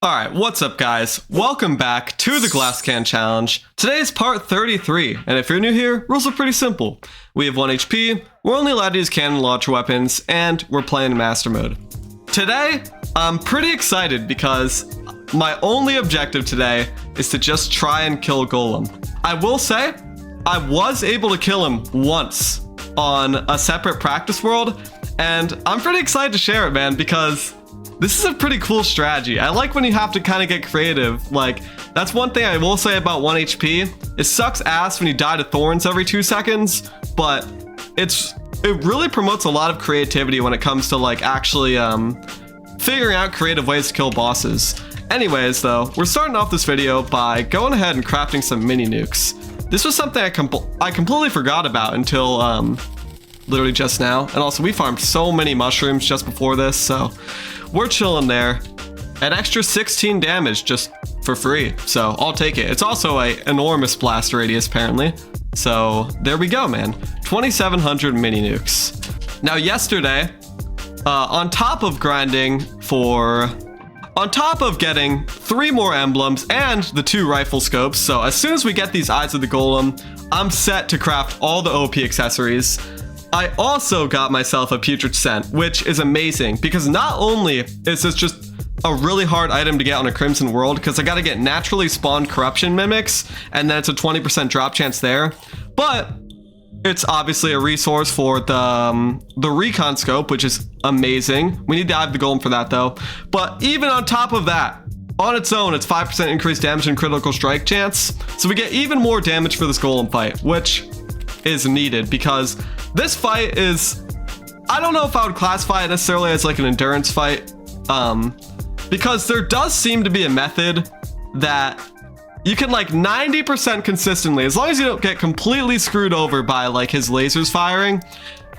Alright, what's up guys? Welcome back to the Glass Can Challenge. Today is part 33, and if you're new here, rules are pretty simple. We have 1 HP, we're only allowed to use cannon launcher weapons, and we're playing Master Mode. Today, I'm pretty excited because my only objective today is to just try and kill Golem. I will say, I was able to kill him once on a separate practice world, and I'm pretty excited to share it, man, because this is a pretty cool strategy. I like when you have to kind of get creative. Like, that's one thing I will say about 1 HP. It sucks ass when you die to thorns every 2 seconds, but it really promotes a lot of creativity when it comes to like actually figuring out creative ways to kill bosses. Anyways, though, we're starting off this video by going ahead and crafting some mini nukes. This was something I completely forgot about until literally just now. And also, we farmed so many mushrooms just before this, so we're chilling there. An extra 16 damage just for free, so I'll take it. It's also an enormous blast radius, apparently. So there we go, man. 2,700 mini nukes. Now, yesterday, on top of getting 3 more emblems and the 2 rifle scopes, so as soon as we get these eyes of the golem, I'm set to craft all the OP accessories. I also got myself a putrid scent, which is amazing because not only is this just a really hard item to get on a Crimson world, because I got to get naturally spawned corruption mimics, and then it's a 20% drop chance there, but it's obviously a resource for the recon scope, which is amazing. We need to add the golem for that though. But even on top of that, on its own, it's 5% increased damage and critical strike chance. So we get even more damage for this golem fight, which is needed because this fight is, I don't know if I would classify it necessarily as like an endurance fight, because there does seem to be a method that you can like 90% consistently, as long as you don't get completely screwed over by like his lasers firing,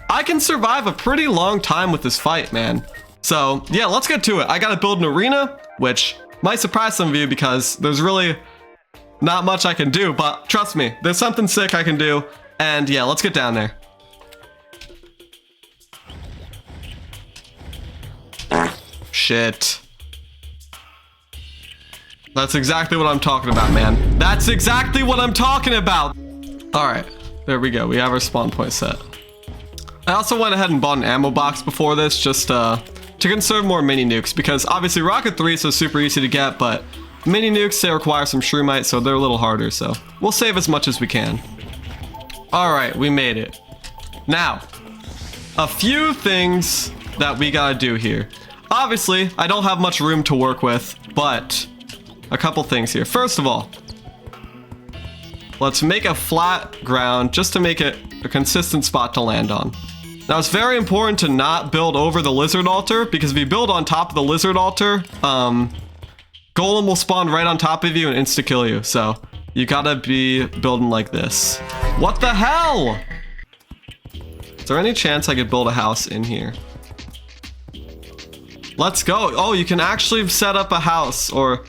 I can survive a pretty long time with this fight, man. So yeah, let's get to it. I gotta build an arena, which might surprise some of you because there's really not much I can do, but trust me, there's something sick I can do. And yeah, let's get down there. Shit. That's exactly what I'm talking about, man. That's exactly what I'm talking about. All right, there we go. We have our spawn point set. I also went ahead and bought an ammo box before this just to conserve more mini nukes, because obviously Rocket 3 is so super easy to get, but mini nukes, they require some shroomite, so they're a little harder, so we'll save as much as we can. All right, we made it. Now, a few things that we gotta do here. Obviously, I don't have much room to work with, but a couple things here. First of all, let's make a flat ground just to make it a consistent spot to land on. Now, it's very important to not build over the lizard altar, because if you build on top of the lizard altar, Golem will spawn right on top of you and insta-kill you, so you gotta be building like this. What the hell? Is there any chance I could build a house in here? Let's go. Oh, you can actually set up a house, or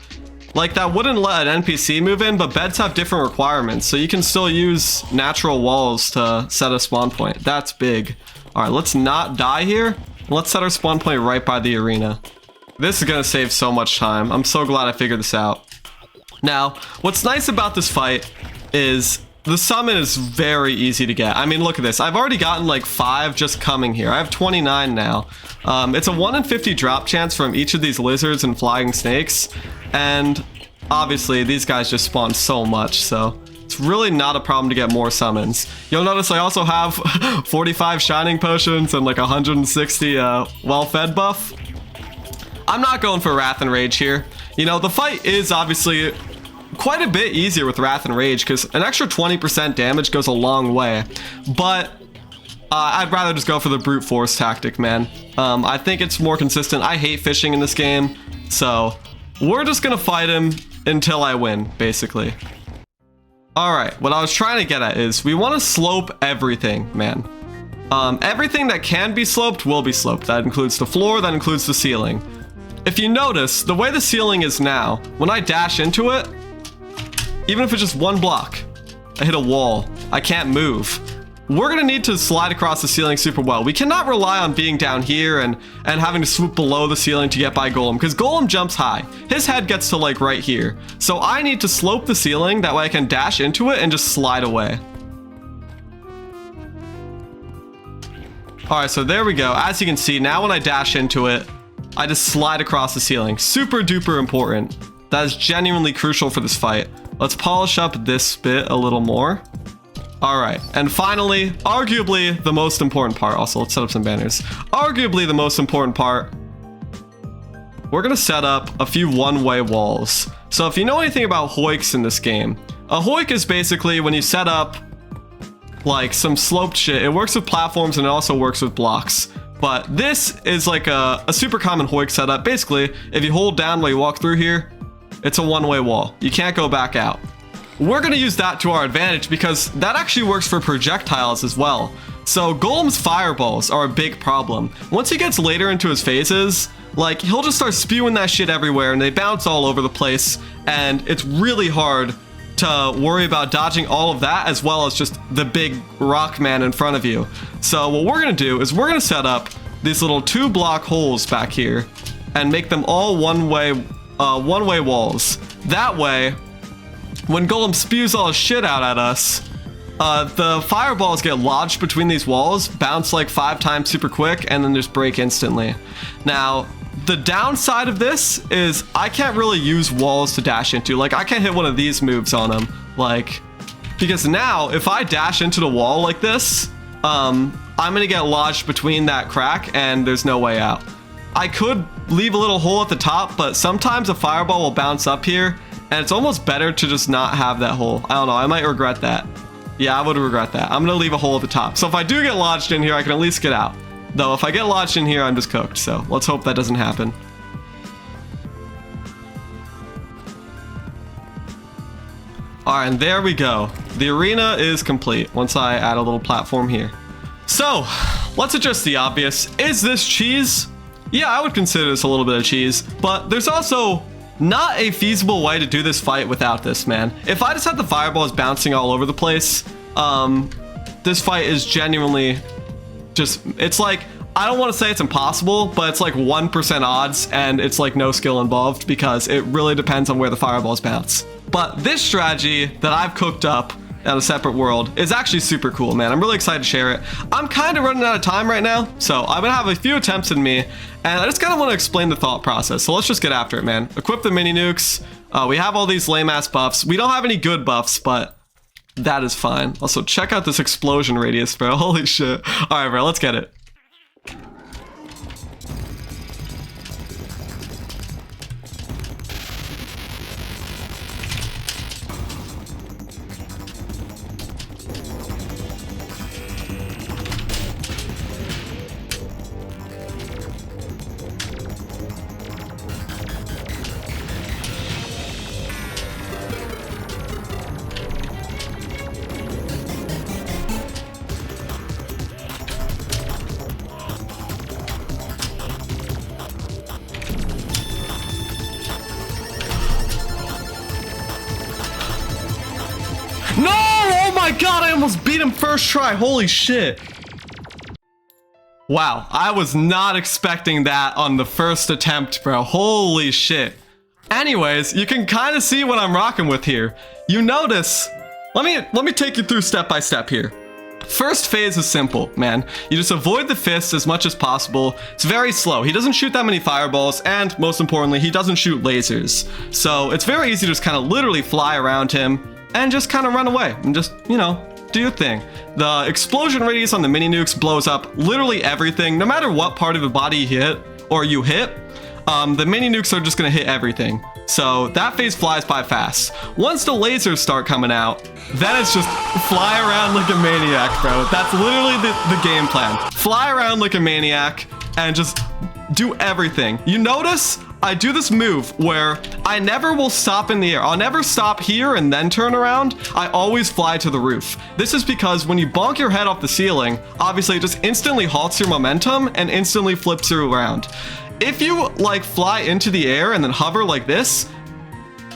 like that wouldn't let an NPC move in, but beds have different requirements, so you can still use natural walls to set a spawn point. That's big. All right, let's not die here. Let's set our spawn point right by the arena. This is gonna save so much time. I'm so glad I figured this out. Now, what's nice about this fight is the summon is very easy to get. I mean, look at this. I've already gotten like 5 just coming here. I have 29 now. It's a 1 in 50 drop chance from each of these lizards and flying snakes. And obviously, these guys just spawn so much, so it's really not a problem to get more summons. You'll notice I also have 45 shining potions and like 160 well-fed buff. I'm not going for Wrath and Rage here. You know, the fight is obviously quite a bit easier with Wrath and Rage because an extra 20% damage goes a long way. But I'd rather just go for the brute force tactic, man. I think it's more consistent. I hate fishing in this game, so we're just gonna fight him until I win, basically. All right, what I was trying to get at is we want to slope everything, man. Everything that can be sloped will be sloped. That includes the floor, that includes the ceiling. If you notice, the way the ceiling is now, when I dash into it, even if it's just 1 block, I hit a wall. I can't move. we're gonna need to slide across the ceiling super well. We cannot rely on being down here and having to swoop below the ceiling to get by Golem, because Golem jumps high. His head gets to like right here. So I need to slope the ceiling, that way I can dash into it and just slide away. All right, so there we go. As you can see, now when I dash into it, I just slide across the ceiling. Super duper important. That is genuinely crucial for this fight. Let's polish up this bit a little more. All right, and finally, arguably the most important part. Also, let's set up some banners. Arguably the most important part, we're gonna set up a few one-way walls. So if you know anything about hoiks in this game, a hoik is basically when you set up like some sloped shit. It works with platforms and it also works with blocks. But this is like a super common hoik setup. Basically, if you hold down while you walk through here, it's a one-way wall. You can't go back out. We're gonna use that to our advantage because that actually works for projectiles as well. So Golem's fireballs are a big problem. Once he gets later into his phases, like he'll just start spewing that shit everywhere and they bounce all over the place, and it's really hard to worry about dodging all of that as well as just the big rock man in front of you. So what we're gonna do is we're gonna set up these little 2-block holes back here and make them all one-way walls. That way, when Golem spews all his shit out at us, the fireballs get lodged between these walls, bounce like 5 times super quick, and then just break instantly. Now, the downside of this is I can't really use walls to dash into. Like, I can't hit one of these moves on them. Like, because now, if I dash into the wall like this, I'm gonna get lodged between that crack, and there's no way out. I could leave a little hole at the top, but sometimes a fireball will bounce up here, and it's almost better to just not have that hole. I don't know, I might regret that. Yeah, I would regret that. I'm gonna leave a hole at the top. So if I do get lodged in here, I can at least get out. Though if I get lodged in here, I'm just cooked. So let's hope that doesn't happen. All right, and there we go. The arena is complete once I add a little platform here. So let's address the obvious. Is this cheese? Yeah, I would consider this a little bit of cheese, but there's also not a feasible way to do this fight without this, man. If I just had the fireballs bouncing all over the place, this fight is genuinely just, it's like, I don't want to say it's impossible, but it's like 1% odds and it's like no skill involved because it really depends on where the fireballs bounce. But this strategy that I've cooked up at a separate world is actually super cool, man. I'm really excited to share it. I'm kind of running out of time right now, so I'm gonna have a few attempts in me, and I just kind of want to explain the thought process. So let's just get after it, man. Equip the mini nukes. We have all these lame ass buffs. We don't have any good buffs, but that is fine. Also, check out this explosion radius, bro. Holy shit. All right, bro, let's get it. No! Oh my god, I almost beat him first try. Holy shit. Wow, I was not expecting that on the first attempt, bro. Holy shit. Anyways, you can kind of see what I'm rocking with here. You notice, let me take you through step by step here. First phase is simple, man. You just avoid the fist as much as possible. It's very slow. He doesn't shoot that many fireballs, and most importantly, he doesn't shoot lasers. So it's very easy to just kind of literally fly around him and just kind of run away and just, you know, do your thing. The explosion radius on the mini nukes blows up literally everything. No matter what part of the body you hit, the mini nukes are just gonna hit everything. So that phase flies by fast. Once the lasers start coming out, then it's just fly around like a maniac, bro. That's literally the game plan. Fly around like a maniac and just do everything. You notice I do this move where I never will stop in the air. I'll never stop here and then turn around. I always fly to the roof. This is because when you bonk your head off the ceiling, obviously it just instantly halts your momentum and instantly flips you around. If you like fly into the air and then hover like this,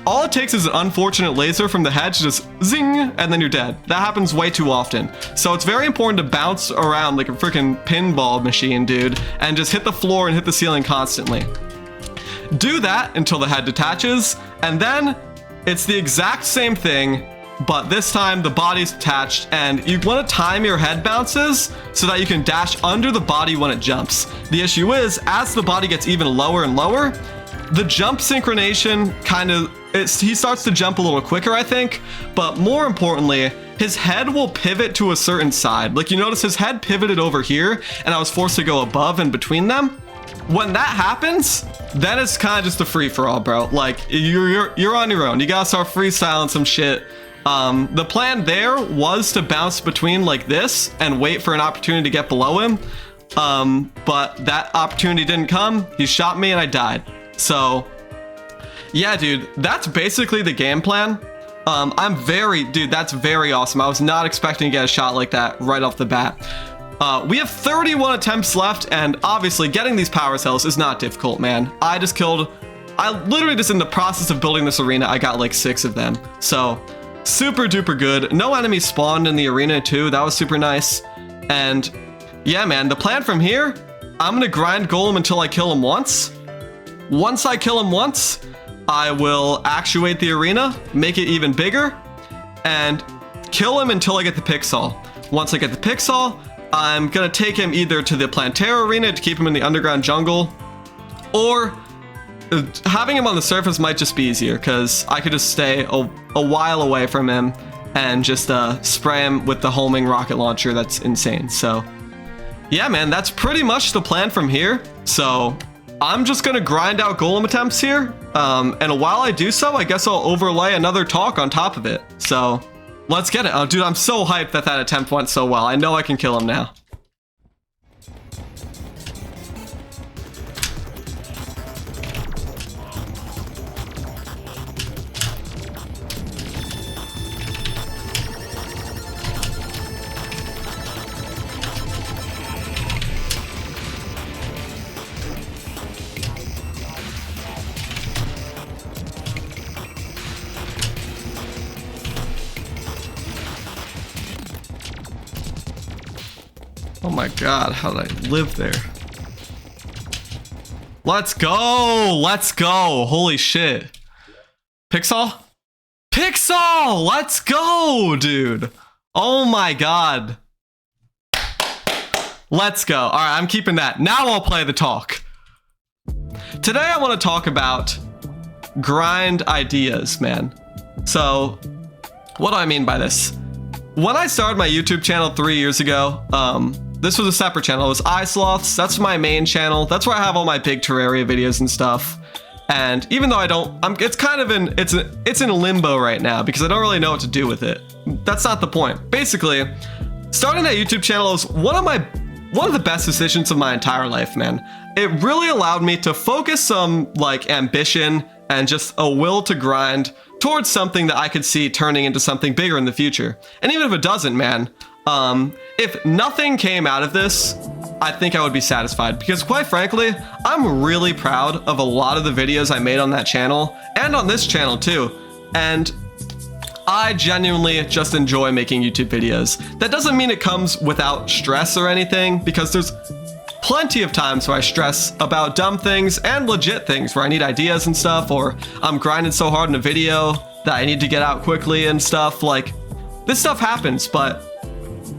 all it takes is an unfortunate laser from the head to just zing, and then you're dead. That happens way too often. So it's very important to bounce around like a freaking pinball machine, dude, and just hit the floor and hit the ceiling constantly. Do that until the head detaches, and then it's the exact same thing, but this time the body's attached, and you want to time your head bounces so that you can dash under the body when it jumps. The issue is, as the body gets even lower and lower, the jump synchronization he starts to jump a little quicker, I think, but more importantly, his head will pivot to a certain side. Like, you notice his head pivoted over here, and I was forced to go above and between them. When that happens, then it's kind of just a free-for-all, bro. Like, you're on your own. You gotta start freestyling some shit. The plan there was to bounce between like this and wait for an opportunity to get below him. But that opportunity didn't come. He shot me and I died. So yeah, dude, that's basically the game plan. Dude, that's very awesome. I was not expecting to get a shot like that right off the bat. We have 31 attempts left, and obviously getting these power cells is not difficult, man. I literally just in the process of building this arena, I got like 6 of them. So super duper good. No enemies spawned in the arena too. That was super nice. And yeah, man, the plan from here, I'm gonna grind Golem until I kill him once. Once I kill him once, I will actuate the arena, make it even bigger, and kill him until I get the Pixel. Once I get the Pixel, I'm gonna take him either to the Plantera arena to keep him in the underground jungle, or having him on the surface might just be easier because I could just stay a while away from him and just spray him with the homing rocket launcher. That's insane. So yeah, man, that's pretty much the plan from here. So I'm just gonna grind out Golem attempts here, and while I do so, I guess I'll overlay another talk on top of it. So let's get it. Oh, dude, I'm so hyped that attempt went so well. I know I can kill him now. Oh my god, how did I live there? Let's go! Let's go! Holy shit. Pixel? Pixel! Let's go, dude! Oh my god. Let's go. Alright, I'm keeping that. Now I'll play the talk. Today I want to talk about grind ideas, man. So, what do I mean by this? When I started my YouTube channel 3 years ago, this was a separate channel. It was osloths. That's my main channel. That's where I have all my big Terraria videos and stuff. And even though it's kind of it's in limbo right now because I don't really know what to do with it. That's not the point. Basically, starting that YouTube channel was one of the best decisions of my entire life, man. It really allowed me to focus some like ambition and just a will to grind towards something that I could see turning into something bigger in the future. And even if it doesn't, man, if nothing came out of this, I think I would be satisfied because quite frankly, I'm really proud of a lot of the videos I made on that channel and on this channel too. And I genuinely just enjoy making YouTube videos. That doesn't mean it comes without stress or anything because there's plenty of times where I stress about dumb things and legit things where I need ideas and stuff, or I'm grinding so hard in a video that I need to get out quickly and stuff. Like, this stuff happens, but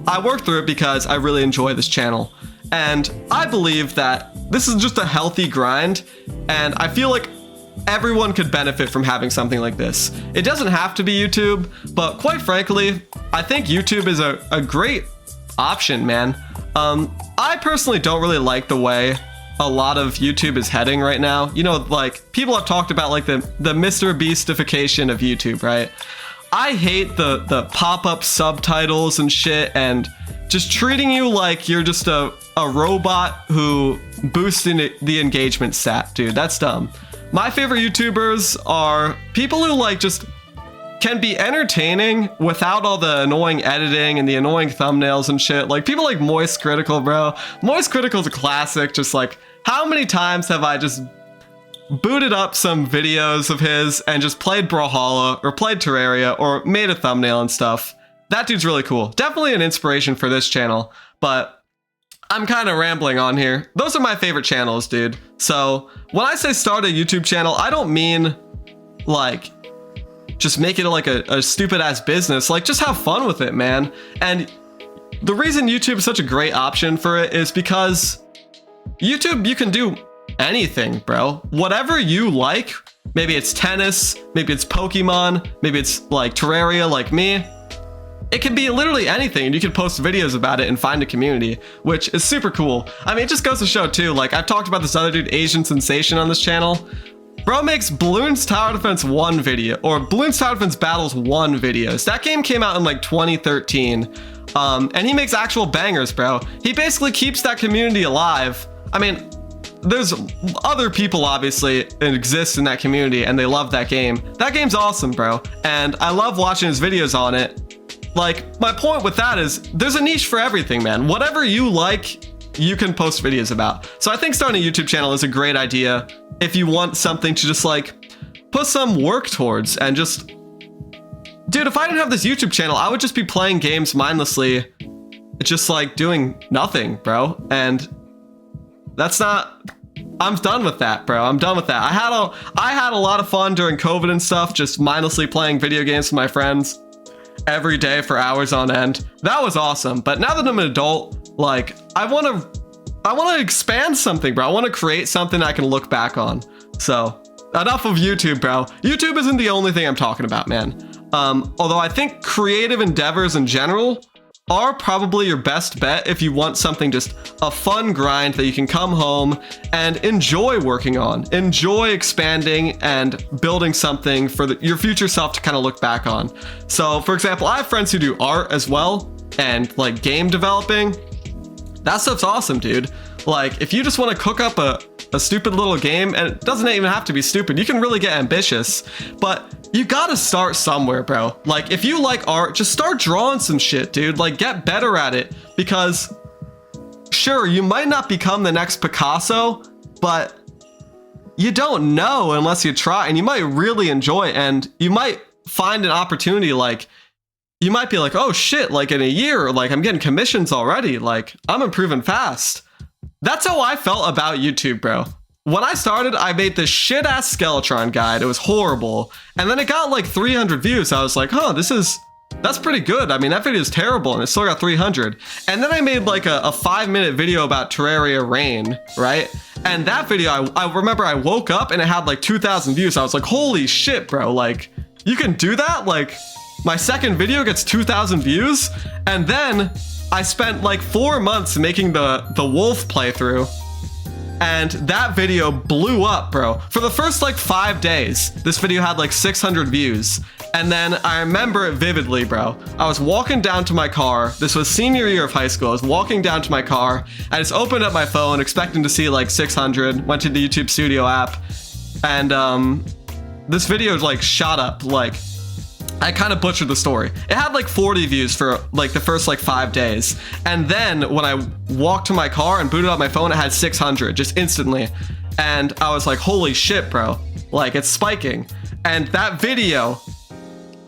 I work through it because I really enjoy this channel. And I believe that this is just a healthy grind, and I feel like everyone could benefit from having something like this. It doesn't have to be YouTube, but quite frankly, I think YouTube is a great option, man. I personally don't really like the way a lot of YouTube is heading right now. You know, like, people have talked about like the Mr. Beastification of YouTube, right? I hate the pop-up subtitles and shit and just treating you like you're just a robot who boosts the engagement stat, dude. That's dumb. My favorite YouTubers are people who like just can be entertaining without all the annoying editing and the annoying thumbnails and shit. Like people like Moist Critical, bro. Moist Critical's a classic. Just like, how many times have I just booted up some videos of his and just played Brawlhalla or played Terraria or made a thumbnail and stuff. That dude's really cool. Definitely an inspiration for this channel, but I'm kind of rambling on here. Those are my favorite channels, dude. So when I say start a YouTube channel, I don't mean like just make it like a stupid ass business. Like, just have fun with it, man. And the reason YouTube is such a great option for it is because YouTube, you can do anything, bro. Whatever you like. Maybe it's tennis, maybe it's Pokemon, maybe it's like Terraria like me. It can be literally anything, and you can post videos about it and find a community, which is super cool. I mean, it just goes to show too, like I've talked about this other dude, Asian Sensation, on this channel. Bro makes Bloons Tower Defense 1 video, or Bloons Tower Defense Battles 1 videos. That game came out in like 2013, and he makes actual bangers, bro. He basically keeps that community alive. I mean, there's other people obviously that exist in that community and they love that game. That game's awesome, bro. And I love watching his videos on it. Like, my point with that is there's a niche for everything, man. Whatever you like, you can post videos about. So I think starting a YouTube channel is a great idea if you want something to just like put some work towards. And just, dude, if I didn't have this YouTube channel, I would just be playing games mindlessly, just like doing nothing, bro. And that's not, I'm done with that, bro. I'm done with that. I had a lot of fun during COVID and stuff, just mindlessly playing video games with my friends every day for hours on end. That was awesome. But now that I'm an adult, like, I want to expand something, bro. I want to create something I can look back on. So enough of YouTube, bro. YouTube isn't the only thing I'm talking about, man. Although I think creative endeavors in general are probably your best bet if you want something, just a fun grind that you can come home and enjoy working on, enjoy expanding and building something for your future self to kind of look back on. So for example, I have friends who do art as well and like game developing. That stuff's awesome, dude. Like, if you just want to cook up a stupid little game, and it doesn't even have to be stupid, you can really get ambitious, but you gotta start somewhere, bro. Like, if you like art, just start drawing some shit, dude. Like, get better at it, because sure, you might not become the next Picasso, but you don't know unless you try, and you might really enjoy it, and you might find an opportunity. Like, you might be like, oh shit, like in a year, like I'm getting commissions already, like I'm improving fast. That's how I felt about YouTube, bro. When I started, I made this shit ass Skeletron guide. It was horrible. And then it got like 300 views. I was like, huh, that's pretty good. I mean, that video is terrible and it still got 300. And then I made like a 5-minute video about Terraria Rain, right? And that video, I remember I woke up and it had like 2,000 views. I was like, holy shit, bro. Like, you can do that? Like, my second video gets 2,000 views. And then I spent like 4 months making the wolf playthrough, and that video blew up, bro. For the first like 5 days, this video had like 600 views. And then I remember it vividly, bro. I was walking down to my car. This was senior year of high school. I was walking down to my car. I just opened up my phone expecting to see like 600, went to the YouTube Studio app, and this video like shot up. Like, I kind of butchered the story. It had like 40 views for like the first like 5 days. And then when I walked to my car and booted up my phone, it had 600 just instantly. And I was like, holy shit, bro. Like, it's spiking. And that video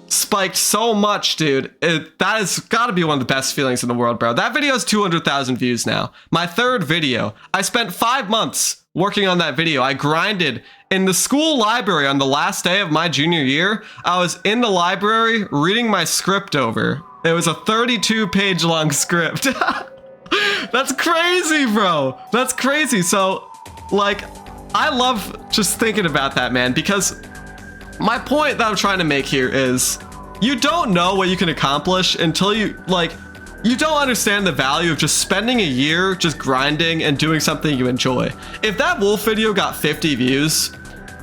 spiked so much, dude. That has got to be one of the best feelings in the world, bro. That video has 200,000 views now. My third video. I spent 5 months working on that video. I grinded in the school library on the last day of my junior year. I was in the library reading my script over. It was a 32-page long script. That's crazy, bro. That's crazy. So, like, I love just thinking about that, man, because my point that I'm trying to make here is you don't know what you can accomplish until you, like, you don't understand the value of just spending a year just grinding and doing something you enjoy. If that wolf video got 50 views,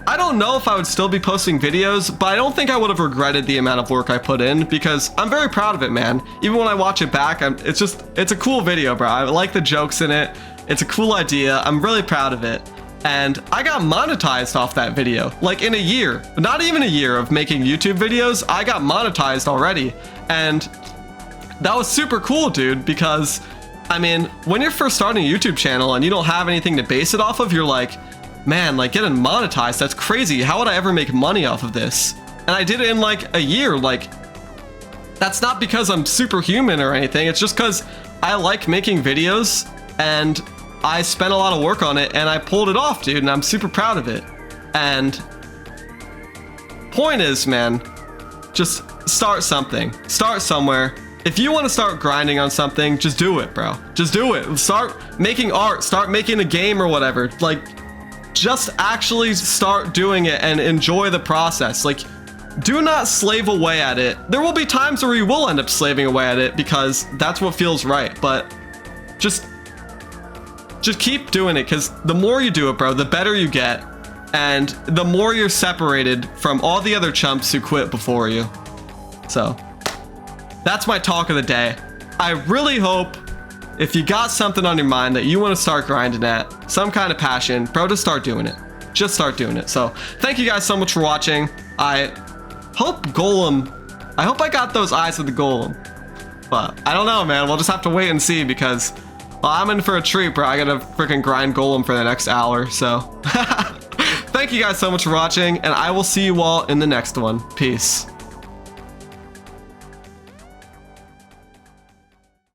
I don't know if I would still be posting videos, but I don't think I would have regretted the amount of work I put in, because I'm very proud of it, man. Even when I watch it back, it's a cool video, bro. I like the jokes in it. It's a cool idea. I'm really proud of it. And I got monetized off that video, like in a year, not even a year of making YouTube videos. I got monetized already. And that was super cool, dude, because I mean, when you're first starting a YouTube channel and you don't have anything to base it off of, you're like, man, like getting monetized, that's crazy. How would I ever make money off of this? And I did it in like a year. Like, that's not because I'm superhuman or anything. It's just because I like making videos and I spent a lot of work on it and I pulled it off, dude, and I'm super proud of it. And point is, man, just start something. Start somewhere. If you want to start grinding on something, just do it, bro. Just do it. Start making art. Start making a game or whatever. Like, just actually start doing it and enjoy the process. Like, do not slave away at it. There will be times where you will end up slaving away at it because that's what feels right. But just keep doing it, because the more you do it, bro, the better you get. And the more you're separated from all the other chumps who quit before you. So that's my talk of the day. I really hope if you got something on your mind that you want to start grinding at, some kind of passion, bro, just start doing it. Just start doing it. So thank you guys so much for watching. I hope I got those eyes of the Golem. But I don't know, man. We'll just have to wait and see, because, well, I'm in for a treat, bro. I gotta freaking grind Golem for the next hour, so. Thank you guys so much for watching, and I will see you all in the next one. Peace.